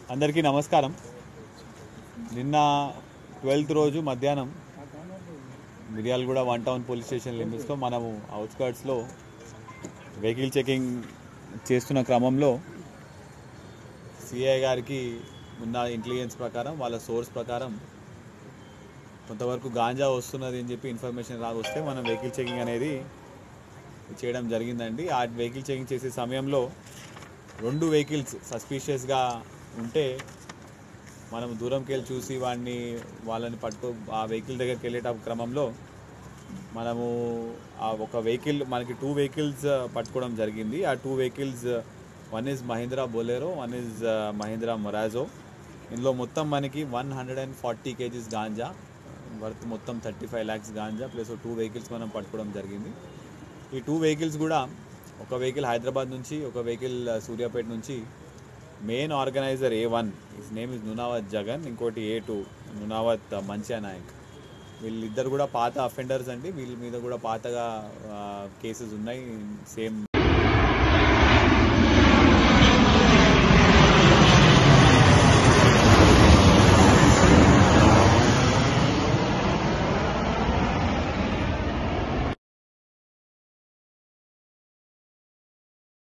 అందరికీ నమస్కారం. నిన్న 12th రోజు మధ్యాహ్నం మిర్యాలగూడ 1 టౌన్ పోలీస్ స్టేషన్ లిమిట్స్లో మనము అవుట్స్కర్ట్స్లో వెహికల్ చెకింగ్ చేస్తున్న క్రమంలో సిఐ గారికి ఉన్న ఇంటెలిజెన్స్ ప్రకారం, వాళ్ళ సోర్స్ ప్రకారం కొంతవరకు గాంజా వస్తున్నది అని చెప్పి ఇన్ఫర్మేషన్ రాగొస్తే మనం వెహికల్ చెకింగ్ అనేది చేయడం జరిగిందండి. ఆ వెహికల్ చెకింగ్ చేసే సమయంలో 2 వెహికల్స్ సస్పీషియస్గా ఉంటే మనం దూరంకి వెళ్ళి చూసి వాళ్ళని ఆ వెహికల్ దగ్గరికి వెళ్ళే క్రమంలో మనము ఆ ఒక వెహికల్ మనకి 2 వెహికల్స్ పట్టుకోవడం జరిగింది. ఆ 2 vehicles, one is Mahindra Bolero, one is Mahindra Marazzo. ఇందులో మొత్తం మనకి 140 kgs గాంజా వర్త్ మొత్తం 35 lakhs గాంజా ప్లస్ 2 వెహికల్స్ మనం పట్టుకోవడం జరిగింది. ఈ 2 వెహికల్స్ కూడా, ఒక వెహికల్ హైదరాబాద్ నుంచి, ఒక వెహికల్ సూర్యాపేట నుంచి. Main organiser A1, his name is Nunavath Jagan, ఇంకోటి A2 నునావత్ మంచియా నాయక్. వీళ్ళిద్దరు కూడా పాత అఫెండర్స్ అండి. వీళ్ళ మీద కూడా పాతగా కేసెస్ ఉన్నాయి. సేమ్